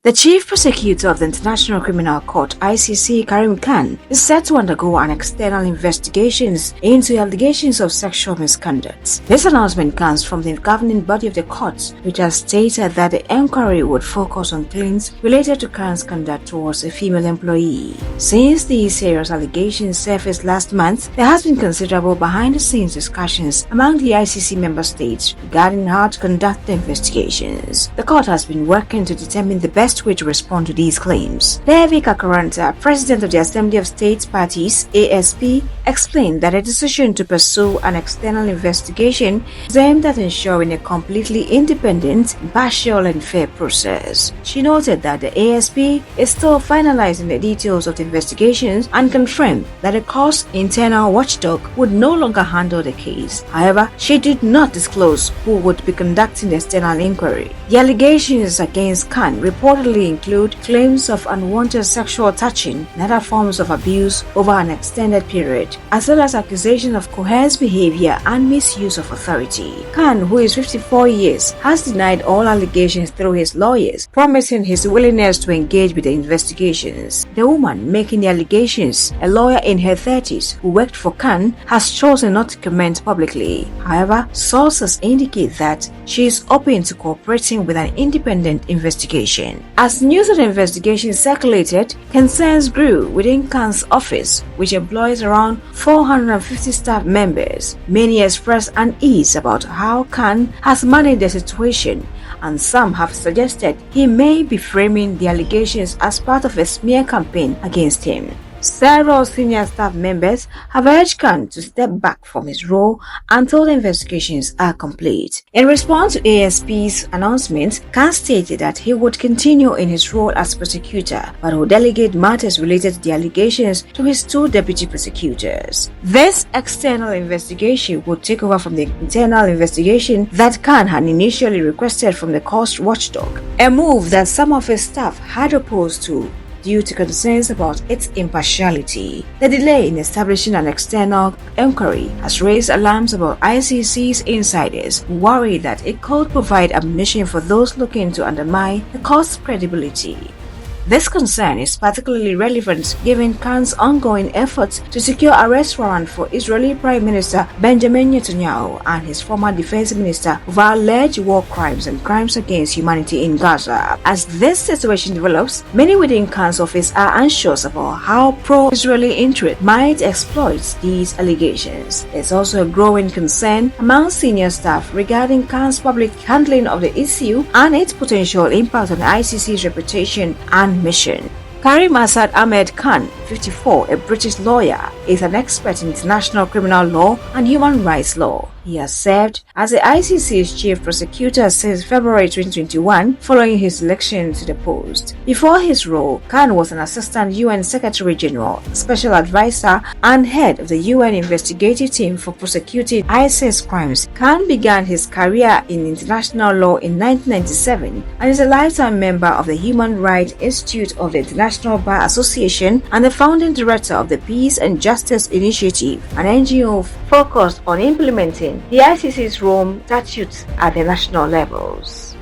The Chief Prosecutor of the International Criminal Court (ICC), Karim Khan, is set to undergo an external investigation into allegations of sexual misconduct. This announcement comes from the governing body of the court, which has stated that the inquiry would focus on claims related to Khan's conduct towards a female employee. Since these serious allegations surfaced last month, there has been considerable behind-the-scenes discussions among the ICC member states regarding how to conduct the investigations. The court has been working to determine the best way to respond to these claims. David Kakaranta, president of the Assembly of States Parties (ASP), explained that a decision to pursue an external investigation is aimed at ensuring a completely independent, impartial and fair process. She noted that the ASP is still finalizing the details of the investigations and confirmed that the court's internal watchdog would no longer handle the case. However, she did not disclose who would be conducting the external inquiry. The allegations against Khan reportedly include claims of unwanted sexual touching and other forms of abuse over an extended period, as well as accusations of coerced behavior and misuse of authority. Khan, who is 54 years, has denied all allegations through his lawyers, promising his willingness to engage with the investigations. The woman making the allegations, a lawyer in her 30s who worked for Khan, has chosen not to comment publicly. However, sources indicate that she is open to cooperating with an independent investigation. As news of the investigation circulated, concerns grew within Khan's office, which employs around 450 staff members. Many expressed unease about how Khan has managed the situation, and some have suggested he may be framing the allegations as part of a smear campaign against him. Several senior staff members have urged Khan to step back from his role until the investigations are complete. In response to ASP's announcement, Khan stated that he would continue in his role as prosecutor, but would delegate matters related to the allegations to his two deputy prosecutors. This external investigation would take over from the internal investigation that Khan had initially requested from the court's watchdog, a move that some of his staff had opposed to due to concerns about its impartiality. The delay in establishing an external inquiry has raised alarms about ICC's insiders, who worry that it could provide ammunition for those looking to undermine the court's credibility. This concern is particularly relevant given Khan's ongoing efforts to secure arrest warrant for Israeli Prime Minister Benjamin Netanyahu and his former defense minister over alleged war crimes and crimes against humanity in Gaza. As this situation develops, many within Khan's office are anxious about how pro-Israeli interest might exploit these allegations. There's also a growing concern among senior staff regarding Khan's public handling of the issue and its potential impact on ICC's reputation and mission. Karim Ahmed Khan, 54, a British lawyer, is an expert in international criminal law and human rights law. He has served as the ICC's chief prosecutor since February 2021 following his election to the post. Before his role, Khan was an assistant UN Secretary General, special advisor, and head of the UN investigative team for prosecuting ISIS crimes. Khan began his career in international law in 1997 and is a lifetime member of the Human Rights Institute of the International Bar Association and the founding director of the Peace and Justice Initiative, an NGO focused on implementing the ICC's Rome statutes at the national levels.